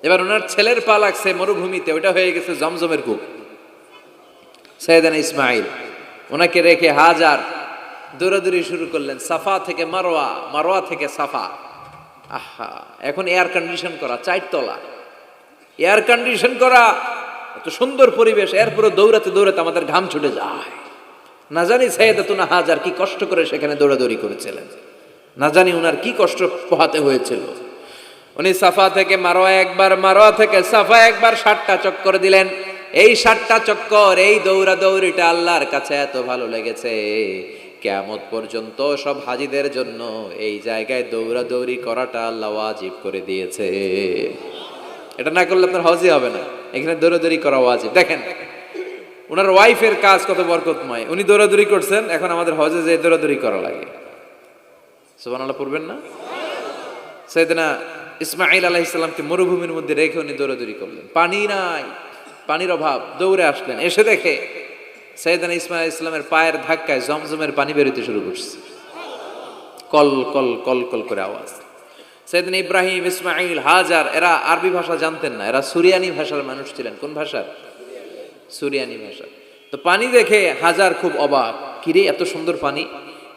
এবার ওনার ছেলের পা লাগছে মরুভূমিতে, ওইটা হয়ে গেছে জমজমের কূপ। সাইয়েদনা ইসমাইল ওনাকে রেখে হাজার দৌড়াদৌড়ি শুরু করলেন, সাফা থেকে মারোয়া, মারোয়া থেকে সাফা। আহা, এখন এয়ার কন্ডিশন করা, 4 তলা এয়ার কন্ডিশন করা, এত সুন্দর পরিবেশ, এরপরে দৌড়াতে দৌড়াতে আমাদের ঘাম ছুটে যায়। না জানি সাইয়েদাতুনা হাজার কি কষ্ট করে সেখানে দৌড়াদৌড়ি করেছিলেন, না জানি উনার কি কষ্ট পোহাতে হয়েছিল। উনি সাফা থেকে মারোয়া একবার, মারোয়া থেকে সাফা একবার 7টা চক্কর দিলেন। এই 7টা চক্কর, এই দৌড়াদৌড়িটা আল্লাহর কাছে এত ভালো লেগেছে, কিয়ামত পর্যন্ত সব হাজীদের জন্য এই জায়গায় দৌড়াদৌড়ি করাটা আল্লাহ ওয়াজিব করে দিয়েছে। এটা না করলে আপনার হজই হবে না, এখানে দৌড়াদৌড়ি করা ওয়াজিব। দেখেন ওনার ওয়াইফের কাজ কত বরকতময়, উনি দৌড়াদৌড়ি করছেন, এখন আমাদের হজে যে দৌড়াদৌড়ি করা লাগে। সুবহানাল্লাহ পড়বেন না? সাইয়েদনা ইসমাঈল আলাইহিস সালামকে মরুভূমির মধ্যে রেখে উনি দৌড়াদৌড়ি করলেন, পানি নাই, পানির অভাব, দৌড়ে আসলেন, এসে দেখে সাইয়েদনা ইসমাঈল আলাইহিস সালামের পায়ের ধাক্কায় জমজমের পানি বেরোতে শুরু করছে, কল কল কল কল করে আওয়াজ। সাইয়েদনা ইব্রাহিম, ইসমাঈল, হাজার এরা আরবি ভাষা জানতেন না, এরা সুরিয়ানি ভাষার মানুষ ছিলেন। কোন ভাষা? সুরিয়ানি ভাষা। তো পানি দেখে হাজার খুব অবাক, কিরে এত সুন্দর পানি,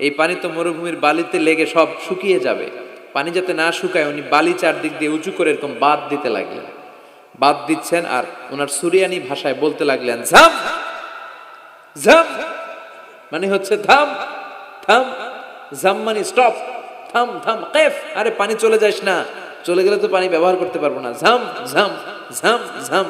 এই পানি তো মরুভূমির বালিতে লেগে সব শুকিয়ে যাবে, পানি যাতে না শুকায় উনি বালি চারদিক দিয়ে উঁচু করে এরকম বাঁধ দিতে লাগলেন। বাঁধ দিচ্ছেন আর ওনার সুরিয়ানি ভাষায় বলতে লাগলেন, ঝাম ঝাম, মানে হচ্ছে থাম থাম, ঝাম মানে স্টপ, থাম থাম, কেফ, আরে পানি চলে যাস না, চলে গেলে তো পানি ব্যবহার করতে পারবো না, ঝাম ঝাম ঝাম ঝাম।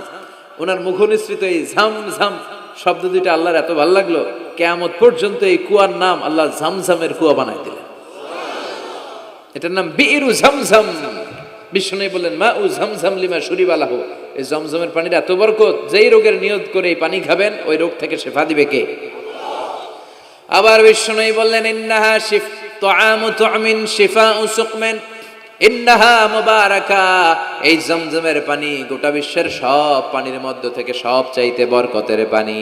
ওনার মুখ নিঃসৃত এই ঝাম ঝাম শব্দ দুইটা আল্লাহর এত ভালো লাগলো, কিয়ামত পর্যন্ত এই কুয়ার নাম আল্লাহ ঝামঝামের কুয়া বানাই দিলেন। এটার নাম বিইরু ঝমঝম। বিষ্ণু বললেন মা উ ঝমঝম লিমা শুরিবা লাহু, এই জমজমের পানির এত বরকত, যেই রোগের নিয়ত করে এই পানি খাবেন ওই রোগ থেকে শেফা দিবে কে? আবার বিষ্ণু বললেন ইন্নাহা তুআমু তুমিন শিফাউ সুকমিন ইন্নাহা মুবারাকা, এই জমজমের পানি গোটা বিশ্বের সব পানির মধ্য থেকে সব চাইতে বরকতের পানি।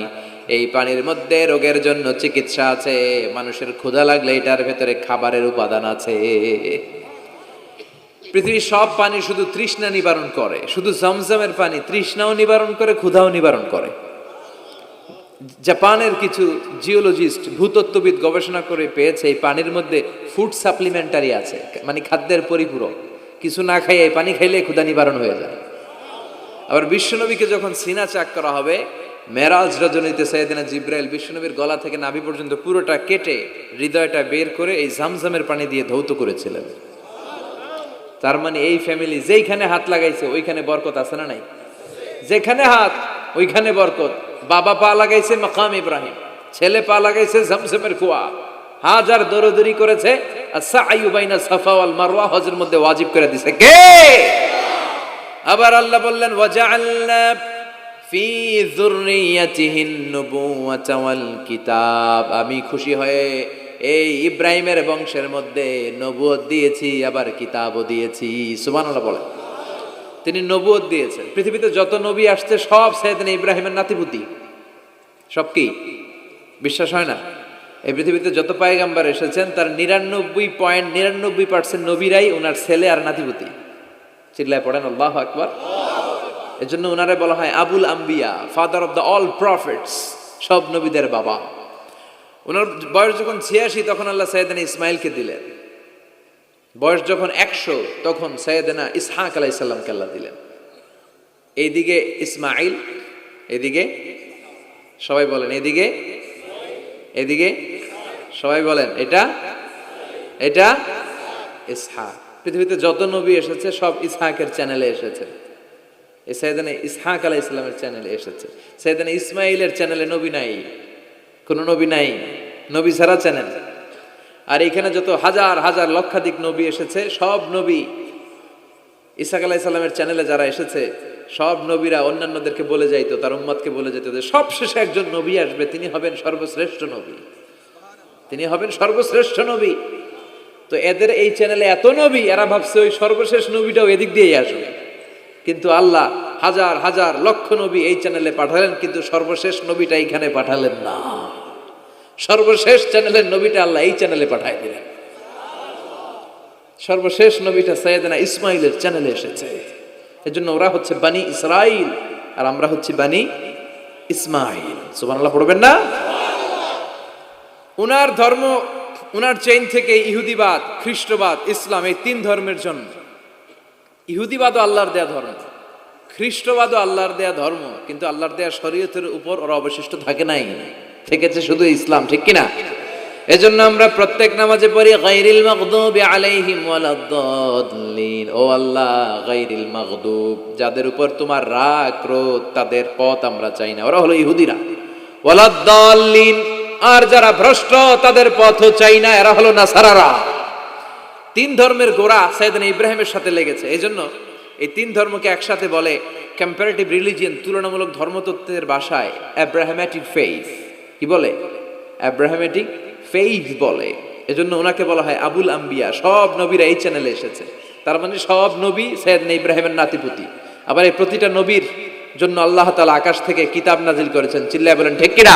এই পানির মধ্যে রোগের জন্য চিকিৎসা আছে, মানুষের ক্ষুধা লাগলে এটার ভেতরে খাবারের উপাদান আছে। পৃথিবীর সব পানি শুধু তৃষ্ণা নিবারণ করে, শুধু জমজমের পানি তৃষ্ণাও নিবারণ করে, ক্ষুধাও নিবারণ করে। জাপানের কিছু জিওলজিস্ট, ভূতত্ত্ববিদ গবেষণা করে পেয়েছে এই পানির মধ্যে ফুড সাপ্লিমেন্টারি আছে, মানে খাদ্যের পরিপূরক। কিছু না খাইয়ে এই পানি খাইলে ক্ষুধা নিবারণ হয়ে যায়। আবার বিশ্বনবীকে যখন সিনা চাক করা হবে, মেরাজ রজনীতে সাইয়েদনা জিব্রাইল বিশ্বনবীর গলা থেকে নাভি পর্যন্ত পুরোটা কেটে হৃদয়টা বের করে এই ঝমঝমের পানি দিয়ে ধৌত করেছিলেন। তার মানে এই ফ্যামিলি যেইখানে হাত লাগাইছে ওইখানে বরকত আছে না নাই? যেখানে হাত ওইখানে বরকত। বাবা পা লাগাইছে মাকাম ইব্রাহিম, ছেলে পা লাগাইছে ঝমঝমের কুয়া, হাজার দৌড়াদৌড়ি করেছে, আস-সা'য়ু বাইনা সাফা ওয়াল মারওয়া হজের মধ্যে ওয়াজিব করে দিয়েছে কে? আবার আল্লাহ বললেন ওয়াজআলনা ফি যুররিয়াতিহিন নুবুওয়াতা ওয়াল কিতাব, আমি খুশি হয়ে এই ইব্রাহিমের বংশের মধ্যে নবুয়ত দিয়েছি, আবার কিতাবও দিয়েছি। সুবহানাল্লাহ বলে। তিনি নবুয়ত দিয়েছেন। পৃথিবীতে যত নবী আসছে সব সাইয়েদনা ইব্রাহিমের নাতিপুতি। সব কি বিশ্বাস হয় না? এই পৃথিবীতে যত পয়গম্বর এসেছেন তার 99.99% নবীরাই ওনার ছেলে আর নাতিপুতি। চিল্লায় পড়েন আল্লাহু আকবার। এজন্য ওনারে বলা হয় আবুল আম্বিয়া, father of the all prophets, সব নবীদের বাবা। ওনার বয়স যখন 86 তখন আল্লাহ সাইয়েদনা ইসমাইলকে দিলেন। বয়স যখন 100 তখন সাইয়েদনা ইসহাক আলাইহিস সালামকে আল্লাহ দিলেন। এইদিকে ইসমাইল, এদিকে সবাই বলেন এদিকে, এদিকে সবাই বলেন এটা এটা ইসহাক। পৃথিবীতে যত নবী এসেছে সব ইসহাকের চ্যানেলে এসেছে। এই সাইয়েদনা ইসহাক আলাইহিস সালামের চ্যানেলে এসেছে। সাইয়েদনা ইসমাইলের চ্যানেলে নবী নাই, কোন নবী নাই, নবী ছাড়া চ্যানেল। আর এখানে যত হাজার হাজার লক্ষাধিক নবী এসেছে সব নবী ইসহাক আলাইহিস সালামের চ্যানেলে যারা এসেছে সব নবীরা অন্যান্যদেরকে বলে যাইতো, তার উম্মতকে বলে যেত যে সবশেষে একজন নবী আসবে, তিনি হবেন সর্বশ্রেষ্ঠ নবী, তিনি হবেন সর্বশ্রেষ্ঠ নবী। তো এদের এই চ্যানেলে এত নবী, এরা ভাবছে ওই সর্বশেষ নবীটাও এদিক দিয়েই আসবে। কিন্তু আল্লাহ হাজার হাজার লক্ষ নবী এই চ্যানেলে পাঠালেন, কিন্তু সর্বশেষ নবীটা এইখানে পাঠালেন না। সর্বশেষ চ্যানেলের নবীটা আল্লাহ এই চ্যানেলে পাঠায় দিলেন। সর্বশেষ নবীটা সাইয়েদনা ইসমাইলের চ্যানেলে এসেছে। এজন্য ওরা হচ্ছে বানি ইসরাইল আর আমরা হচ্ছে বানি ইসমাইল। সুবহানাল্লাহ পড়বেন না? উনার ধর্ম, উনার চেইন থেকে ইহুদিবাদ, খ্রিস্টবাদ, ইসলাম, এই তিন ধর্মের জন্য। ইহুদিবাদও আল্লাহর দেয়া ধর্ম, খ্রিস্টবাদও আল্লাহর দেয়া ধর্ম, কিন্তু আল্লাহর দেয়া শরীয়তের উপর ওরা অবশিষ্ট থাকে নাই, থেকেছে শুধু ইসলাম, ঠিক কিনা? এজন্য আমরা প্রত্যেক নামাজে পড়ি গায়রিল মাগদুবি আলাইহিম ওয়ালাদ-দাল্লিন। ও আল্লাহ, গায়রিল মাগদুব, যাদের উপর তোমার রাগ ক্রোধ, তাদের পথ আমরা চাই না, ওরা হলো ইহুদিরা। ওয়ালাদ-দাল্লিন, আর যারা ভ্রষ্ট তাদের পথও চাই না, এরা হলো নাসারারা। তিন ধর্মের গোড়া সাইয়েদনা ইব্রাহিমের সাথে লেগেছে। এজন্য এই তিন ধর্মকে একসাথে বলে কম্পারেটিভ রিলিজিয়ন, তুলনামূলক ধর্মতত্ত্বের ভাষায় অ্যাব্রাহামেটিক ফেইথ। কি বলে? অ্যাব্রাহামেটিক ফেইথ বলে। এজন্য ওনাকে বলা হয় আবুল আম্বিয়া। সব নবীরা এই চ্যানেলে এসেছে, তার মানে সব নবী সাইয়েদনা ইব্রাহিমের নাতিপুতি। আবার এই প্রতিটা নবীর জন্য আল্লাহ তাআলা আকাশ থেকে কিতাব নাজিল করেছেন। চিল্লায় বলেন ঠিক কিনা?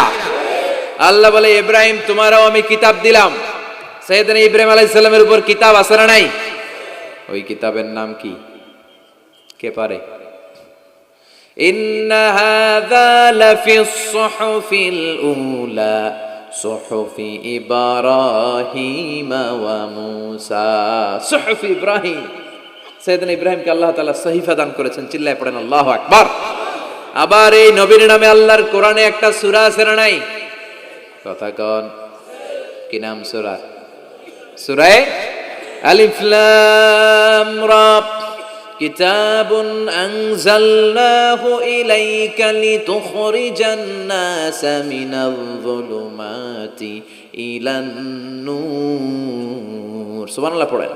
আল্লাহ বলে, ইব্রাহিম তোমারও আমি কিতাব দিলাম। সাইয়েদনা ইব্রাহিম আলাইহিস সালামের উপর কিতাব আছে না নাই? ওই কিতাবের নাম কি? কে পারে? ইন্না হাযা লাফিস সুহুফিল উলা সুহুফি ইব্রাহিম ওয়া মূসা। সুহুফি ইব্রাহিম, সাইয়েদনা ইব্রাহিমকে আল্লাহ তাআলা সহিফা দান করেছেন। চিল্লায় পড়েন আল্লাহু আকবার। আবার এই নবীর নামে আল্লাহর কোরআনে একটা সূরা আছে না নাই? কথা কন, কি নাম সূরা? সূরা আলিফ লাম রা। কিতাবুন আনজালনাহু ইলাইকা লিতুখরিজান নাসা মিনাল যুলুমাতি ইলান নূর। সুবহানাল্লাহ পড়েন।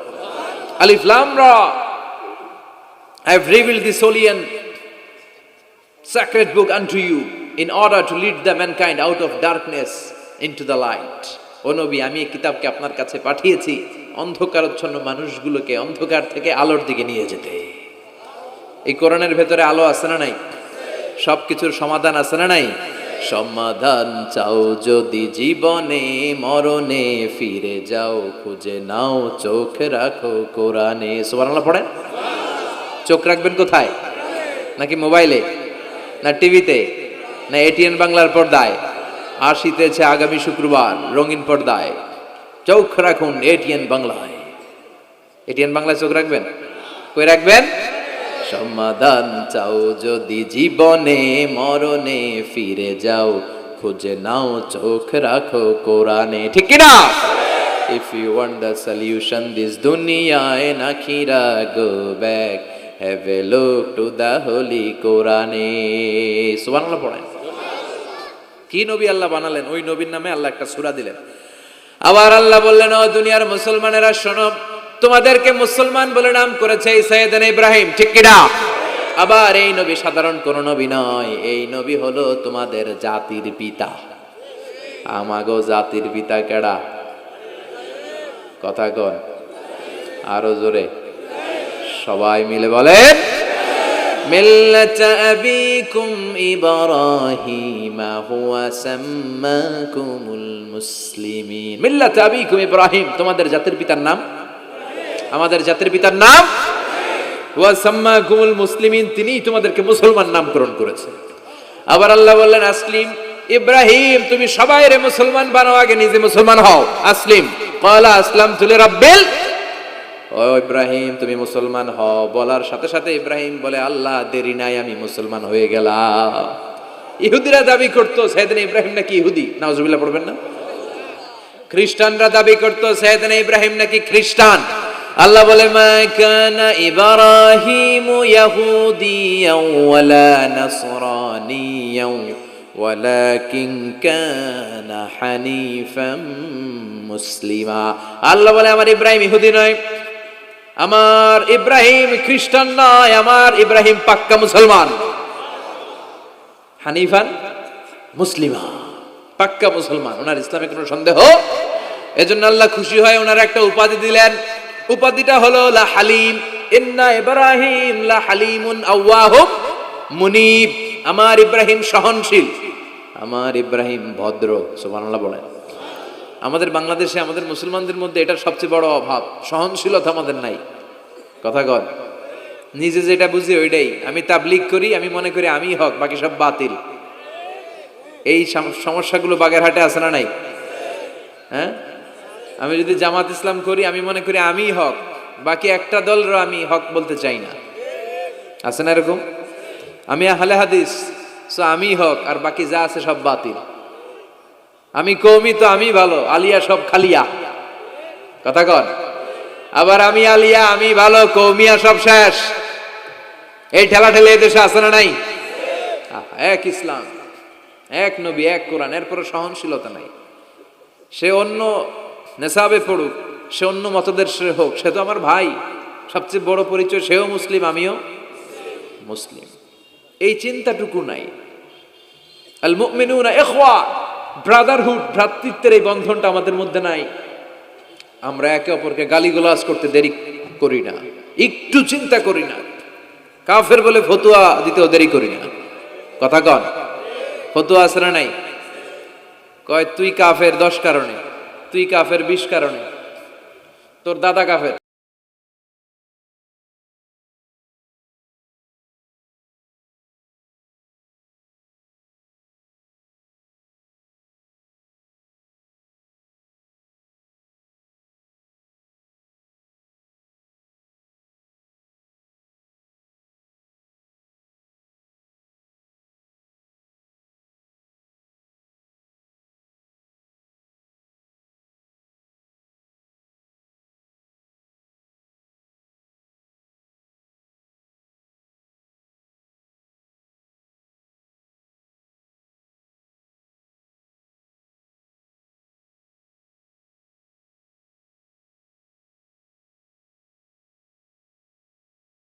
আলিফ লাম রা। I have revealed this holy and sacred book unto you in order to lead the mankind out of darkness into the light. ও নবী, আমি এই কিতাবকে আপনার কাছে পাঠিয়েছি অন্ধকারাচ্ছন্ন মানুষগুলোকে অন্ধকার থেকে আলোর দিকে নিয়ে যেতে। এই কোরআনের ভেতরে আলো আছে না নাই? সবকিছুর সমাধান আছে না নাই? সমাধান চাও যদি জীবনে মরণে, ফিরে যাও খুঁজে নাও, চোখ রাখো কোরআনে। সুবহানাল্লাহ পড়েন। চোখ রাখবেন কোথায়? নাকি মোবাইলে, না টিভিতে, না এটিএন বাংলার পর্দায়? আসিতেছে আগামী শুক্রবার রঙিন পর্দায়, চোখ রাখুন এটিএন বাংলায়। এটিএন বাংলায় চোখ রাখবেন? কই রাখবেন? সমাধান চাও যদি জীবনে মরণে, ফিরে যাও খুঁজে নাও, চোখ রাখো কোরআনে। ঠিক কি না? If you want the solution this dunya and akhira, go back, have a look to the holy Quran. সুবহানাল্লাহ পড়েন। কি নবী আল্লাহ বানালেন, ওই নবীর নামে আল্লাহ একটা সূরা দিলেন। আবার আল্লাহ বললেন, ও দুনিয়ার মুসলমানেরা শোনো, তোমাদেরকে মুসলমান বলে নাম করেছে সাইয়েদনা ইব্রাহিম। ঠিক কি না? আবার এই নবী সাধারণ কোন নবী নয়, এই নবী হলো তোমাদের জাতির পিতা। আমাগো জাতির পিতা কেডা? কথা কন আরো জোরে, সবাই মিলে বলেন, মিল্লাতা আবিকুম ইব্রাহিম হুয়া সাম্মাকুমুল মুসলিমিন। মিল্লাতা আবিকুম ইব্রাহিম, তোমাদের জাতির পিতার নাম, আমাদের জাতির পিতার নাম হুয়া সাম্মাকুমুল মুসলিমিন, তিনিই তোমাদেরকে মুসলমান নামকরণ করেছেন। আবার আল্লাহ বললেন, আসলিম ইব্রাহিম, তুমি সবাইরে মুসলমান বানাও, আগে নিজে মুসলমান হও। আসলিম ক্বালা আসলামতু লিরাব্বিল। ও ইব্রাহিম, তুমি মুসলমান হও বলার সাথে সাথে ইব্রাহিম বলে, আল্লাহ দেরি নাই, আমি মুসলমান হয়ে গেলাম। ইহুদিরা দাবি করতো সাইয়েদনা ইব্রাহিম নাকি ইহুদি, নাউজুবিল্লাহ পড়বেন না? খ্রিস্টানরা দাবি করতো সাইয়েদনা ইব্রাহিম নাকি খ্রিস্টান। আল্লাহ বলে, মা কানা ইব্রাহিম ইয়াহুদিয়াও ওয়ালা নাসরানিয়াও ওয়ালাকিন কানা হানিফাম মুসলিমা। আল্লাহ বলে, আমার ইব্রাহিম ইহুদি নয়, আমার ইব্রাহিম খ্রিস্টান নয়, আমার ইব্রাহিম পাক্কা মুসলমান। হানিফান মুসলিমা, পাক্কা মুসলমান, ওনার ইসলামে কোনো সন্দেহ। এজন্য আল্লাহ খুশি হয়, ওনার একটা উপাধি দিলেন। উপাধিটা হলো লা হালিম। ইন্না ইব্রাহিম লা হালিমুন আওয়াহুম মুনিব। আমার ইব্রাহিম সহনশীল, আমার ইব্রাহিম ভদ্র। সুবহানাল্লাহ বলেন। আমাদের বাংলাদেশে আমাদের মুসলমানদের মধ্যে এটার সবচেয়ে বড় অভাব, সহনশীলতা আমাদের নাই। কথা কর, নিজে যেটা বুঝি ওইটাই। আমি তাবলীগ করি, আমি মনে করি আমি হক, বাকি সব বাতিল। এই সমস্যাগুলো বাগেরহাটে আছে না নাই? হ্যাঁ, আমি যদি জামাত ইসলাম করি, আমি মনে করি আমি হক, বাকি একটা দলেরও আমি হক বলতে চাই না। আছে না এরকম? আমি আহলে হাদিস, সো আমি হক, আর বাকি যা আছে সব বাতিল। আমি কওমি, তো আমি ভালো, আলিয়া সব খালিয়া। কথা কন। আবার আমি আলিয়া, আমি ভালো, কওমিয়া সব শেষ। এই ঠেলা ঠেলে এই দেশে আছে না নাই? এক ইসলাম, এক নবী, এক কোরআন, এরপরে সহনশীলতা নাই। সে অন্য নেশাবে পড়ুক, সে অন্য মতদর্শের হোক, সে তো আমার ভাই। সবচেয়ে বড় পরিচয়, সেও মুসলিম, আমিও মুসলিম। এই চিন্তাটুকু নাই। আল মুমিনুনা ইখওয়া, ব্রাদারহুড, ভ্রাতৃত্বের এই বন্ধনটা আমাদের মধ্যে নাই। আমরা একে অপরকে গালিগালাজ করতে দেরি করি না, একটু চিন্তা করি না। কাফের বলে ফতুয়া দিতেও দেরি করি না। কথা কন। ফতুয়া আছে না নাই? কয় তুই কাফের 10 কারণে, তুই কাফের 20 কারণে, তোর দাদা কাফের।